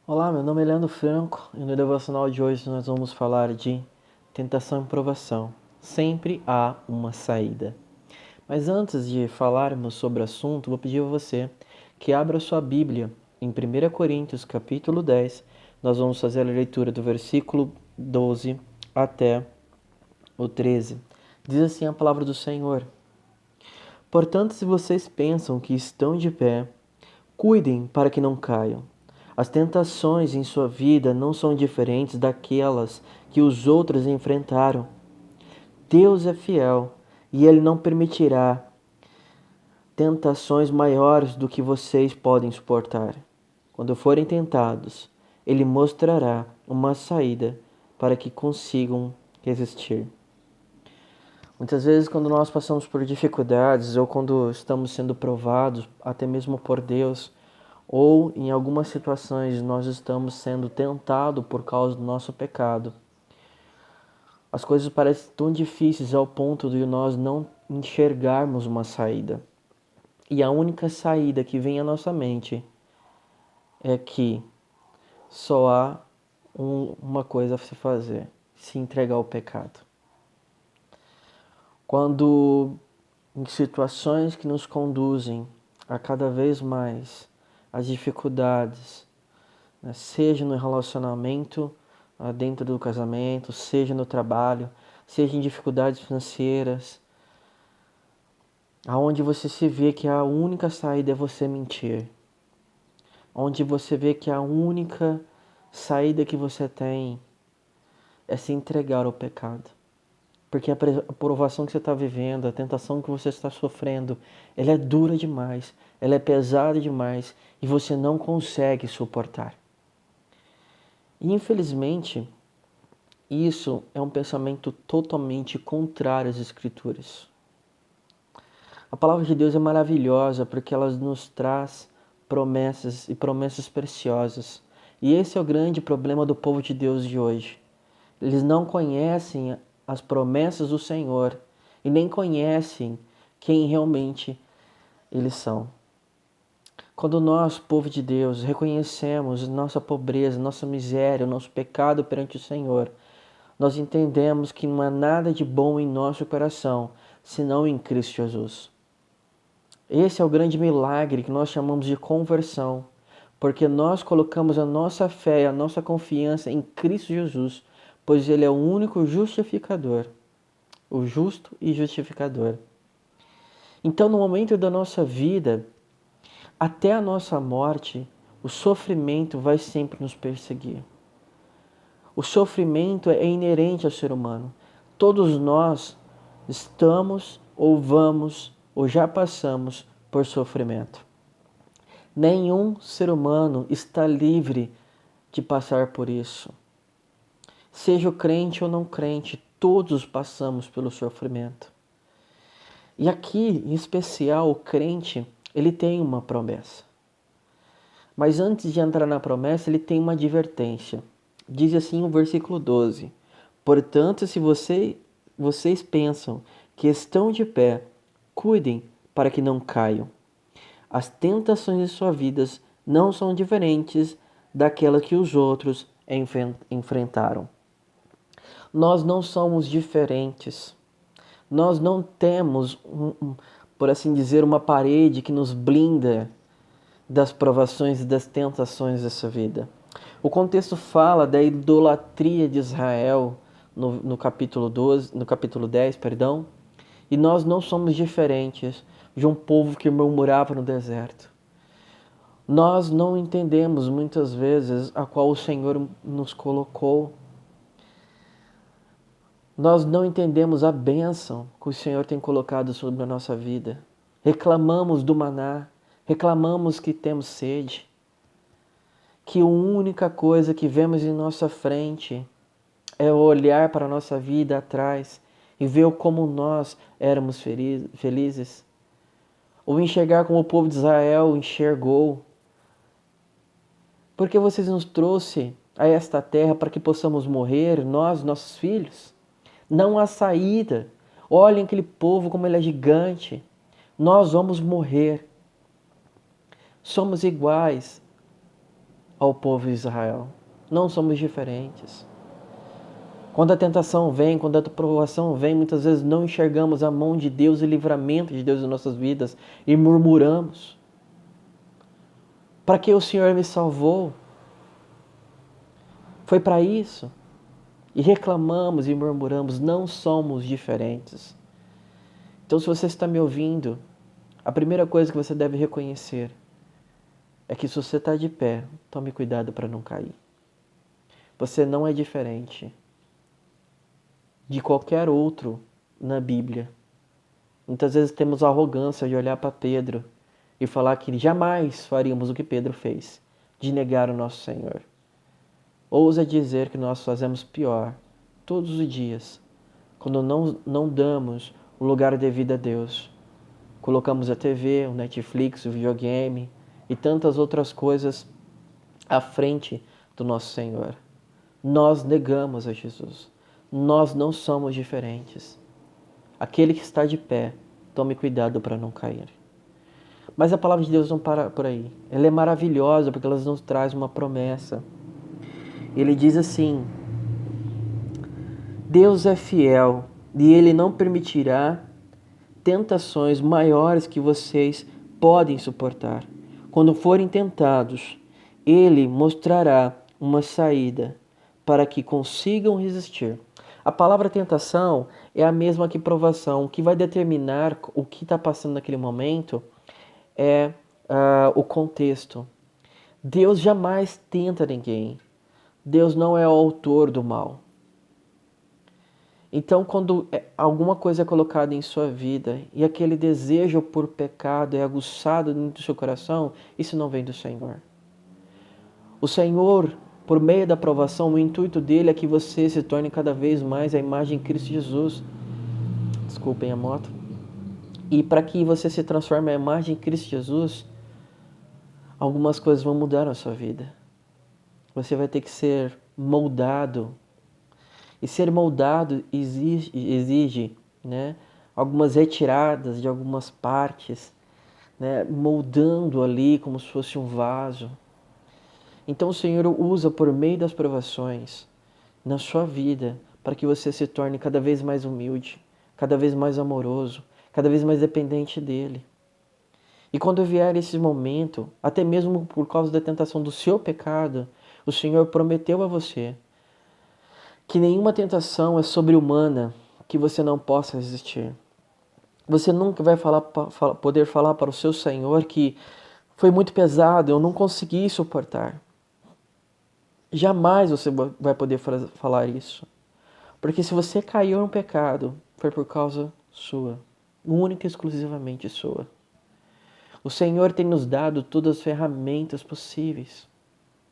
Olá, meu nome é Leandro Franco e no devocional de hoje nós vamos falar de tentação e provação. Sempre há uma saída. Mas antes de falarmos sobre o assunto, vou pedir a você que abra sua Bíblia em 1 Coríntios capítulo 10. Nós vamos fazer a leitura do versículo 12 até o 13. Diz assim a palavra do Senhor: Portanto, se vocês pensam que estão de pé, cuidem para que não caiam. As tentações em sua vida não são diferentes daquelas que os outros enfrentaram. Deus é fiel e Ele não permitirá tentações maiores do que vocês podem suportar. Quando forem tentados, Ele mostrará uma saída para que consigam resistir. Muitas vezes, quando nós passamos por dificuldades ou quando estamos sendo provados, até mesmo por Deus, ou em algumas situações nós estamos sendo tentados por causa do nosso pecado, as coisas parecem tão difíceis ao ponto de nós não enxergarmos uma saída. E a única saída que vem à nossa mente é que só há uma coisa a se fazer: se entregar ao pecado. Quando em situações que nos conduzem a cada vez mais as dificuldades, né, seja no relacionamento, dentro do casamento, seja no trabalho, seja em dificuldades financeiras, aonde você se vê que a única saída é você mentir, onde você vê que a única saída que você tem é se entregar ao pecado. Porque a provação que você está vivendo, a tentação que você está sofrendo, ela é dura demais, ela é pesada demais e você não consegue suportar. E infelizmente, isso é um pensamento totalmente contrário às Escrituras. A palavra de Deus é maravilhosa porque ela nos traz promessas e promessas preciosas. E esse é o grande problema do povo de Deus de hoje. Eles não conhecem as promessas do Senhor e nem conhecem quem realmente eles são. Quando nós, povo de Deus, reconhecemos nossa pobreza, nossa miséria, o nosso pecado perante o Senhor, nós entendemos que não há nada de bom em nosso coração, senão em Cristo Jesus. Esse é o grande milagre que nós chamamos de conversão, porque nós colocamos a nossa fé e a nossa confiança em Cristo Jesus, pois Ele é o único justificador, o justo e justificador. Então, no momento da nossa vida, até a nossa morte, o sofrimento vai sempre nos perseguir. O sofrimento é inerente ao ser humano. Todos nós estamos ou vamos ou já passamos por sofrimento. Nenhum ser humano está livre de passar por isso. Seja o crente ou não crente, todos passamos pelo sofrimento. E aqui, em especial, o crente, ele tem uma promessa. Mas antes de entrar na promessa, ele tem uma advertência. Diz assim o versículo 12: Portanto, se vocês pensam que estão de pé, cuidem para que não caiam. As tentações de suas vidas não são diferentes daquelas que os outros enfrentaram. Nós não somos diferentes. Nós não temos, por assim dizer, uma parede que nos blinda das provações e das tentações dessa vida. O contexto fala da idolatria de Israel no capítulo 12, no capítulo 10, perdão, e nós não somos diferentes de um povo que murmurava no deserto. Nós não entendemos muitas vezes a qual o Senhor nos colocou. Nós não entendemos a bênção que o Senhor tem colocado sobre a nossa vida. Reclamamos do maná, reclamamos que temos sede, que a única coisa que vemos em nossa frente é olhar para a nossa vida atrás e ver como nós éramos felizes. Ou enxergar como o povo de Israel enxergou. Porque vocês nos trouxe a esta terra para que possamos morrer, nós, nossos filhos? Não há saída. Olhem aquele povo como ele é gigante. Nós vamos morrer. Somos iguais ao povo de Israel. Não somos diferentes. Quando a tentação vem, quando a provação vem, muitas vezes não enxergamos a mão de Deus e o livramento de Deus em nossas vidas e murmuramos. Para que o Senhor me salvou? Foi para isso. E reclamamos e murmuramos, não somos diferentes. Então, se você está me ouvindo, a primeira coisa que você deve reconhecer é que se você está de pé, tome cuidado para não cair. Você não é diferente de qualquer outro na Bíblia. Muitas vezes temos a arrogância de olhar para Pedro e falar que jamais faríamos o que Pedro fez, de negar o nosso Senhor. Ousa dizer que nós fazemos pior todos os dias, quando não damos o lugar devido a Deus. Colocamos a TV, o Netflix, o videogame e tantas outras coisas à frente do nosso Senhor. Nós negamos a Jesus. Nós não somos diferentes. Aquele que está de pé, tome cuidado para não cair. Mas a palavra de Deus não para por aí. Ela é maravilhosa porque ela nos traz uma promessa. Ele diz assim: Deus é fiel e Ele não permitirá tentações maiores que vocês podem suportar. Quando forem tentados, Ele mostrará uma saída para que consigam resistir. A palavra tentação é a mesma que provação. O que vai determinar o que está passando naquele momento é o contexto. Deus jamais tenta ninguém. Deus não é o autor do mal. Então, quando alguma coisa é colocada em sua vida e aquele desejo por pecado é aguçado dentro do seu coração, isso não vem do Senhor. O Senhor, por meio da provação, o intuito dele é que você se torne cada vez mais a imagem de Cristo Jesus. Desculpem a moto. E para que você se transforme a imagem de Cristo Jesus, algumas coisas vão mudar na sua vida. Você vai ter que ser moldado. E ser moldado exige algumas retiradas de algumas partes, moldando ali como se fosse um vaso. Então o Senhor usa por meio das provações na sua vida para que você se torne cada vez mais humilde, cada vez mais amoroso, cada vez mais dependente dEle. E quando vier esse momento, até mesmo por causa da tentação do seu pecado, o Senhor prometeu a você que nenhuma tentação é sobre-humana que você não possa resistir. Você nunca vai poder falar para o seu Senhor que foi muito pesado, eu não consegui suportar. Jamais você vai poder falar isso. Porque se você caiu no pecado, foi por causa sua, única e exclusivamente sua. O Senhor tem nos dado todas as ferramentas possíveis.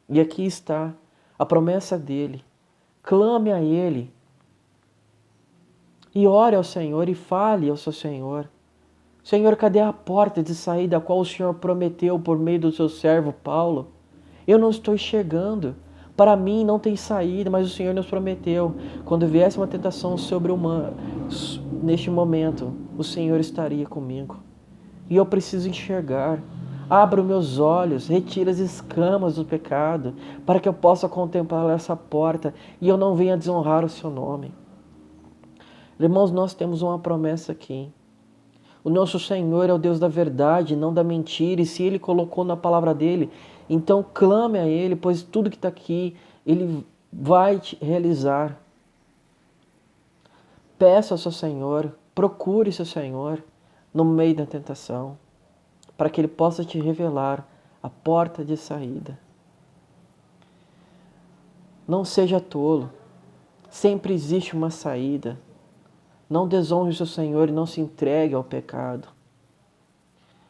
E aqui está a promessa dele. Clame a Ele. E ore ao Senhor e fale ao seu Senhor. Senhor, cadê a porta de saída a qual o Senhor prometeu por meio do seu servo Paulo? Eu não estou chegando. Para mim não tem saída, mas o Senhor nos prometeu. Quando viesse uma tentação sobre-humana, neste momento, o Senhor estaria comigo. E eu preciso enxergar. Abra os meus olhos, retira as escamas do pecado, para que eu possa contemplar essa porta e eu não venha desonrar o seu nome. Irmãos, nós temos uma promessa aqui. O nosso Senhor é o Deus da verdade, não da mentira, e se Ele colocou na palavra dEle, então clame a Ele, pois tudo que está aqui, Ele vai te realizar. Peça ao seu Senhor, procure seu Senhor no meio da tentação, para que Ele possa te revelar a porta de saída. Não seja tolo, sempre existe uma saída. Não desonre o seu Senhor e não se entregue ao pecado.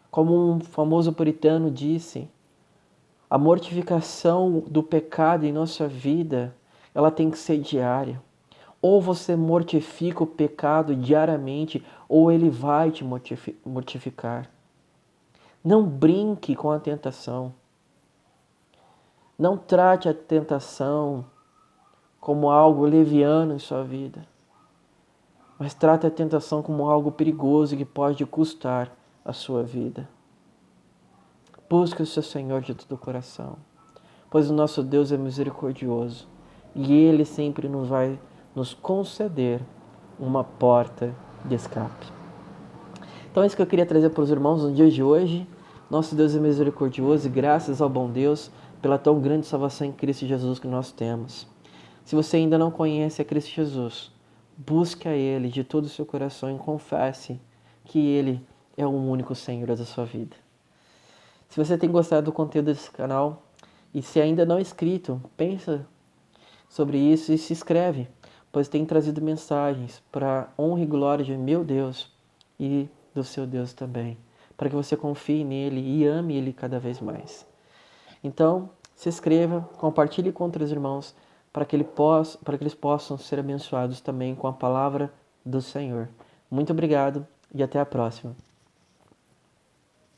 Como um famoso puritano disse, a mortificação do pecado em nossa vida, ela tem que ser diária. Ou você mortifica o pecado diariamente, ou ele vai te mortificar. Não brinque com a tentação. Não trate a tentação como algo leviano em sua vida. Mas trate a tentação como algo perigoso que pode custar a sua vida. Busque o seu Senhor de todo o coração. pois o nosso Deus é misericordioso e Ele sempre nos vai nos conceder uma porta de escape. Então é isso que eu queria trazer para os irmãos no dia de hoje. Nosso Deus é misericordioso e graças ao bom Deus pela tão grande salvação em Cristo Jesus que nós temos. Se você ainda não conhece a Cristo Jesus, busque a Ele de todo o seu coração e confesse que Ele é o único Senhor da sua vida. Se você tem gostado do conteúdo desse canal e se ainda não é inscrito, pensa sobre isso e se inscreve, pois tem trazido mensagens para honra e glória de meu Deus e do seu Deus também, para que você confie nele e ame ele cada vez mais. Então, se inscreva, compartilhe com outros irmãos para que eles possam ser abençoados também com a palavra do Senhor. Muito obrigado e até a próxima.